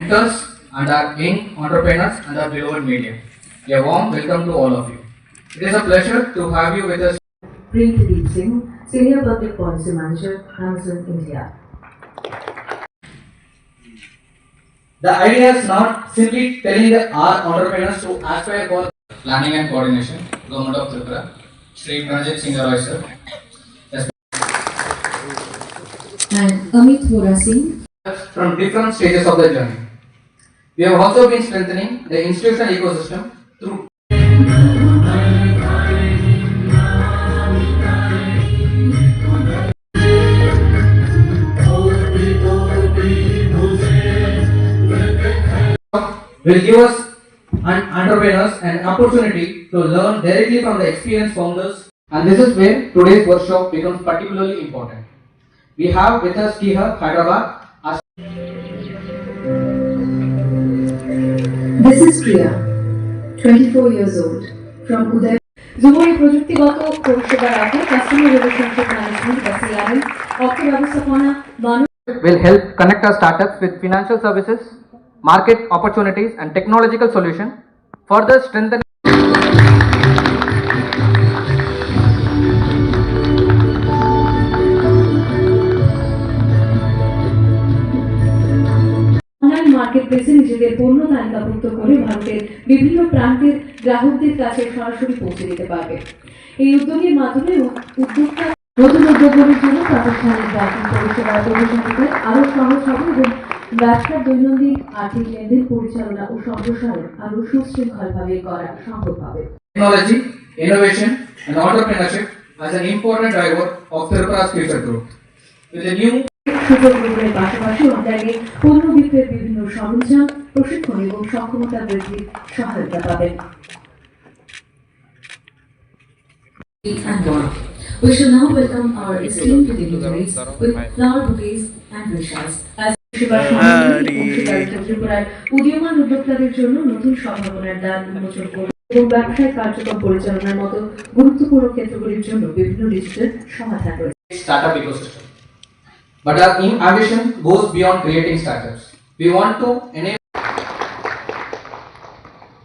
Mentors and our young entrepreneurs and our beloved media. A warm welcome to all of you. It is a pleasure to have you with us. Preeti Singh, Senior Public Policy Manager, Amazon India. The idea is not simply telling our entrepreneurs to aspire for planning and coordination, Government of Tripura, Sri Pranajit Singh Roy sir, And Amit Vora Singh. From different stages of the journey. We have also been strengthening the institutional ecosystem through will give us entrepreneurs an opportunity to learn directly from the experienced founders, and this is where today's workshop becomes particularly important. We have with us here Hyderabad. This is Priya, 24 years old, from Uday. Zubori প্রযুক্তিগত পরিষেবা রাখে customer relationship management বা CRM, অর্থ ব্যবস্থাপনা, Will help connect our startups with financial services, market opportunities, and technological solutions, further strengthening. Online মার্কেটপ্লেসে নিজেদের পণ্য তালিকাভুক্ত করে ভারতের বিভিন্ন প্রান্তের গ্রাহকদের কাছে সরাসরি পৌঁছে দিতে পারবে। এই উদ্যোগের মাধ্যমে উদ্যোক্তা নতুন উদ্যোগগুলির জন্য প্রাতিষ্ঠানিক ব্যাংকিং পরিষেবার প্রবেশাধিকার আরও সহজ হবে এবং ব্যবসার দৈনন্দিন আর্থিক লেনদেন পরিচালনা ও সম্প্রসারণ আরও সুশৃঙ্খলভাবে করা সম্ভব হবে। Technology, innovation, and entrepreneurship as an important driver of Tripura's future growth. With the new সুযোগগুলোর পাশাপাশি অনলাইনে পণ্য বিক্রয়ের বিভিন্ন সরঞ্জাম, প্রশিক্ষণ এবং সক্ষমতা বৃদ্ধির সহায়তা পাবেন। We shall now welcome our esteemed dignitaries with flower bouquets and wishes. ত্রিপুরার উদীয়মান উদ্যোক্তাদের জন্য নতুন সম্ভাবনার দ্বার উন্মোচন করবে এবং ব্যবসায় কার্যক্রম পরিচালনার মতো গুরুত্বপূর্ণ ক্ষেত্রগুলির জন্য বিভিন্ন ডিজিটাল সমাধান রয়েছে। startup ecosystem. But our ambition goes beyond creating startups. We want to enable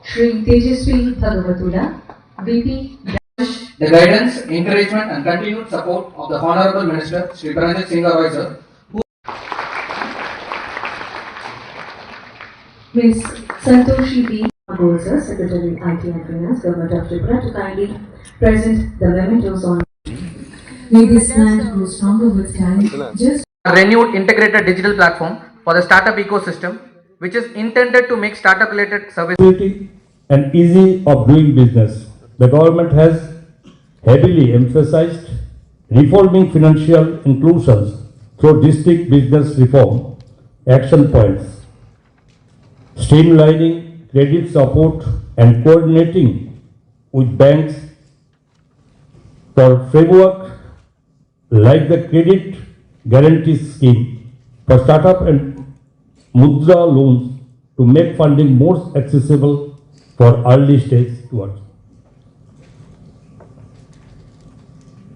Shri Tejaswi Bhagavatula, VP, the guidance, encouragement, and continued support of the Honorable Minister Sri Pranajit Singh Roy sir, Ms. Santoshi B. Bolsa, Secretary IT and Finance, Government of Tripura, to kindly present the mementos on. May this land grow stronger with time. Just a renewed integrated digital platform for the startup ecosystem, which is intended to make startup-related services and easy of doing business. The government has heavily emphasized reforming financial inclusions through district business reform action points, streamlining credit support and coordinating with banks for framework like the credit guarantee scheme for startup and mudra loans to make funding more accessible for early stage towards.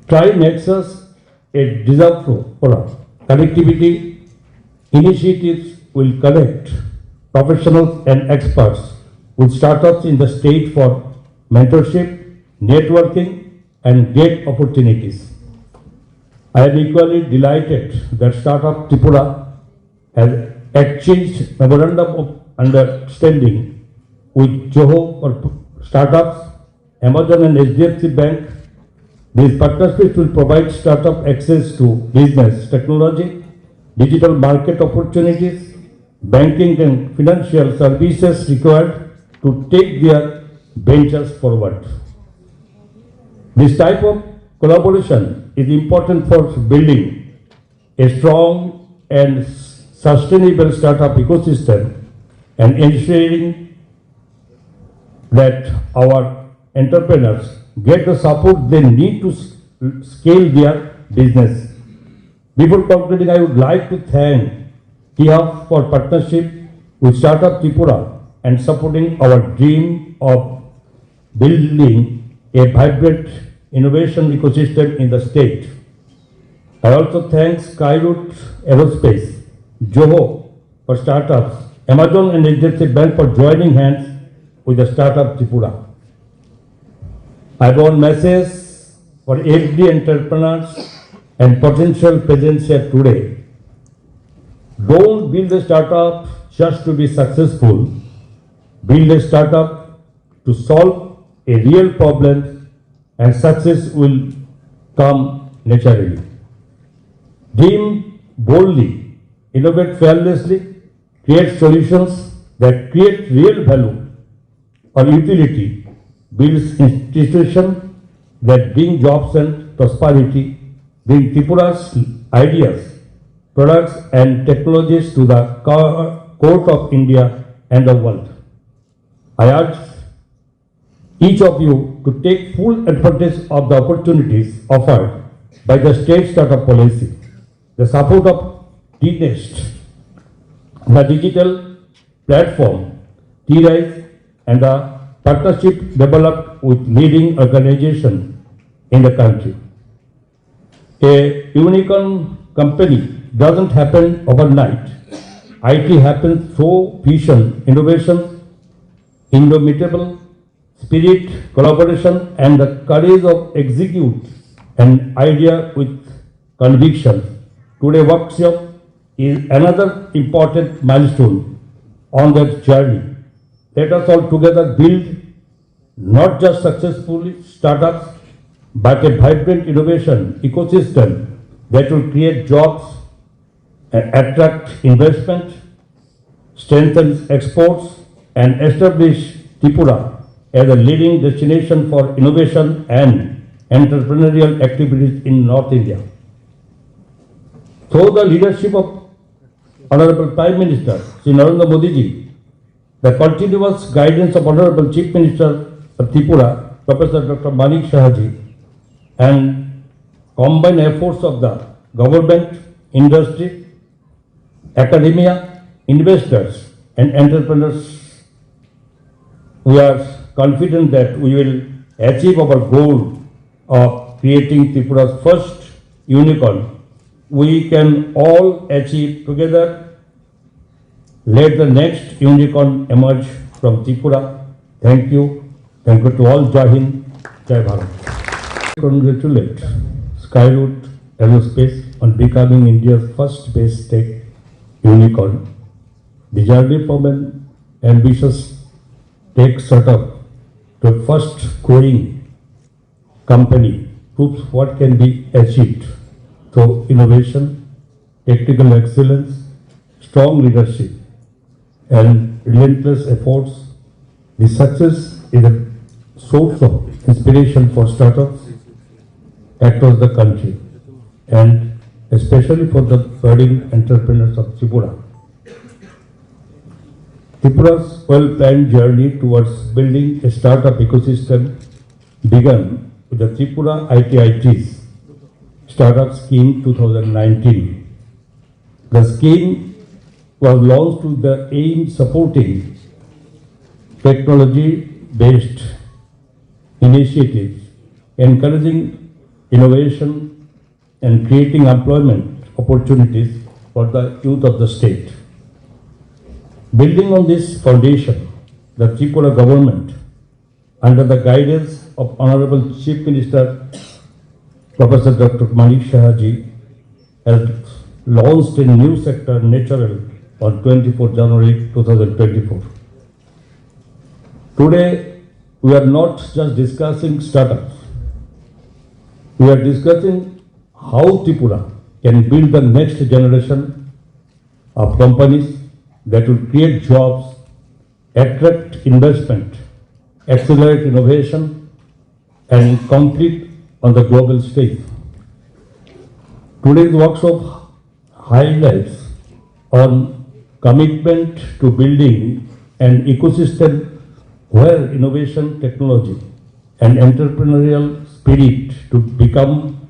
Tri-Nexus, a diaspora connectivity initiatives will connect professionals and experts with startups in the state for mentorship, networking, and great opportunities. I am equally delighted that Startup Tripura has exchanged memorandum of understanding with Joho for startups, Amazon and HDFC Bank. These partnerships will provide startup access to business, technology, digital market opportunities, banking and financial services required to take their ventures forward. This type of collaboration is important for building a strong and sustainable startup ecosystem and ensuring that our entrepreneurs get the support they need to scale their business. Before concluding, I would like to thank TIAF for partnership with Startup Tripura and supporting our dream of building a vibrant innovation ecosystem in the state. I also thank Skyroot Aerospace, Joho for startups Amazon and HDFC Bank for joining hands with the startup Tripura. I want message for every entrepreneurs and potential presence here today. Don't build a startup just to be successful. Build a startup to solve a real problem, and success will come naturally. Dream boldly, innovate fearlessly, create solutions that create real value or utility, builds institutions that bring jobs and prosperity, bring Tripura's ideas, products and technologies to the court of India and the world. I urge each of you to take full advantage of the opportunities offered by the state startup policy, the support of T-Nest, the digital platform, T-Rise, and the partnership developed with leading organizations in the country. A unicorn company doesn't happen overnight. IT happens through vision, innovation, indomitable spirit, collaboration, and the courage of execute an idea with conviction. Today's workshop is another important milestone on that journey. Let us all together build not just successful startups, but a vibrant innovation ecosystem that will create jobs, attract investment, strengthen exports, and establish Tripura as a leading destination for innovation and entrepreneurial activities in North India. Through the leadership of Honorable Prime Minister Shri Narendra Modi ji, the continuous guidance of Honorable Chief Minister of Tripura, Professor Dr. Manik Saha ji, and combined efforts of the government, industry, academia, investors, and entrepreneurs, we are confident that we will achieve our goal of creating Tripura's first unicorn. We can all achieve together. Let the next unicorn emerge from Tripura. Thank you. Thank you to all. Jai Hind, Jai Bharat. Congratulate Skyroot Aerospace on becoming India's first space tech unicorn. The journey from an ambitious tech startup to a first growing company proves what can be achieved through innovation, technical excellence, strong leadership, and relentless efforts. The success is a source of inspiration for startups across the country, and especially for the budding entrepreneurs of Tripura. Tripura's well-planned journey towards building a startup ecosystem began with the Tripura ITIT's Startup Scheme 2019. The scheme was launched with the aim supporting technology-based initiatives, encouraging innovation and creating employment opportunities for the youth of the state. Building on this foundation, the Tripura government, under the guidance of Honorable Chief Minister Professor Dr. Manik Saha ji, has launched a new sector, Natural, on 24 January 2024. Today, we are not just discussing startups. We are discussing how Tripura can build the next generation of companies that will create jobs, attract investment, accelerate innovation, and compete on the global stage. Today's workshop highlights on commitment to building an ecosystem where innovation, technology, and entrepreneurial spirit to become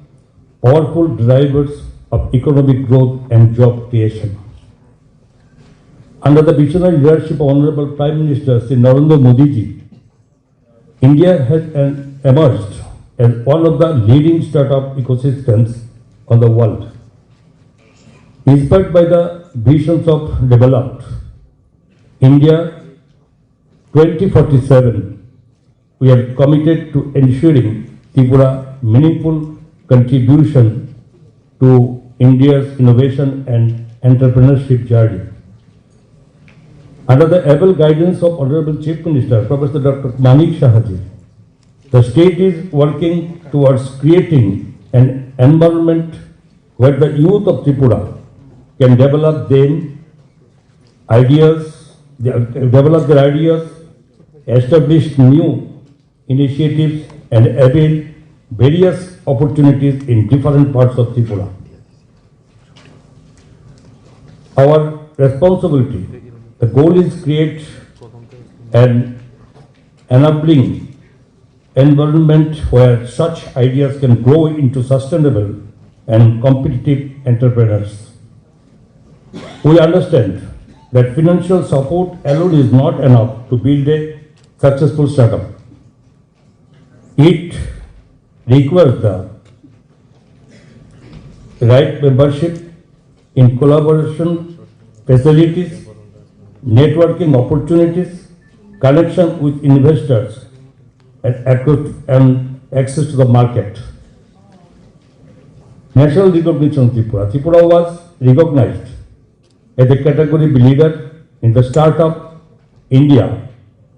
powerful drivers of economic growth and job creation. Under the visionary leadership of Honorable Prime Minister Shri Narendra Modi ji, India has emerged as one of the leading startup ecosystems on the world. Inspired by the visions of developed India 2047, we are committed to ensuring Tripura meaningful contribution to India's innovation and entrepreneurship journey. Under the able guidance of Honorable Chief Minister, Professor Dr. Manik Sahaji, the state is working towards creating an environment where the youth of Tripura can develop their ideas, establish new initiatives and avail various opportunities in different parts of Tripura. Our responsibility, the goal is create an enabling environment where such ideas can grow into sustainable and competitive entrepreneurs. We understand that financial support alone is not enough to build a successful startup. It requires the right membership in collaboration facilities, networking opportunities, connection with investors, and access to the market. National recognition of Tripura. Tripura was recognized as a category leader in the Startup India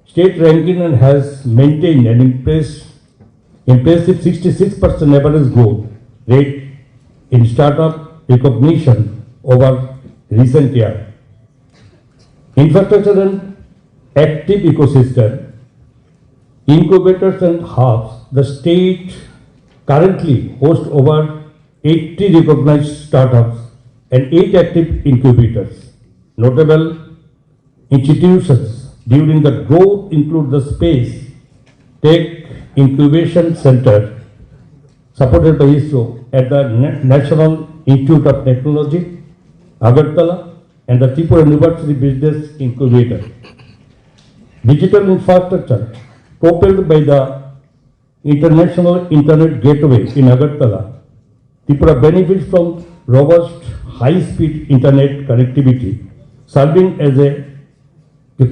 state ranking and has maintained an impressive 66% average growth rate in startup recognition over recent years. Infrastructure and active ecosystem, incubators and hubs, the state currently hosts over 80 recognized startups and 8 active incubators. Notable institutions during the growth include the Space Tech Incubation Center, supported by ISRO at the National Institute of Technology, Agartala, and the Tripura University Business Incubator. Digital infrastructure propelled by the International Internet Gateway in Agartala, Tripura benefits from robust high-speed internet connectivity, serving as the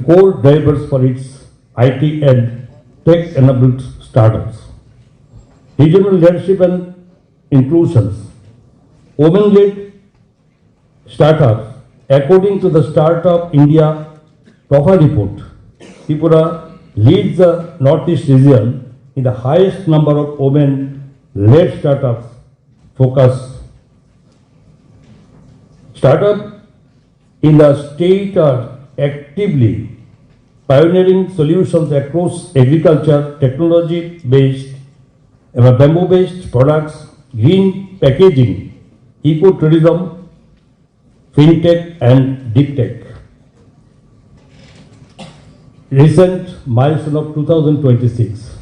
core drivers for its IT and tech-enabled startups. Regional leadership and inclusions. Women-led startups, according to the Startup India Profile Report, Tripura leads the Northeast region in the highest number of women-led startups focus. Startups in the state are actively pioneering solutions across agriculture, technology-based, bamboo-based products, green packaging, eco-tourism, fintech, and deep tech. Recent milestone of 2026.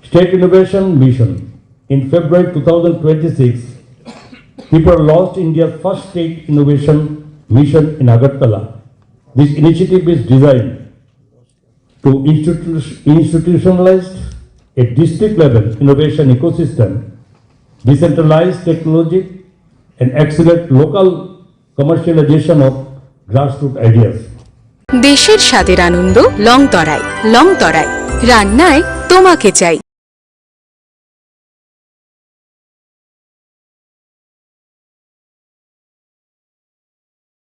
State Innovation Mission. In February 2026, Tripura launched India's first state innovation mission in Agartala. This initiative is designed to institutionalize a district-level innovation ecosystem, decentralize technology, and accelerate local commercialization of grassroots ideas. দেশের স্বাদের আনন্দ লংতরায় রান্নায় তোমাকে চাই।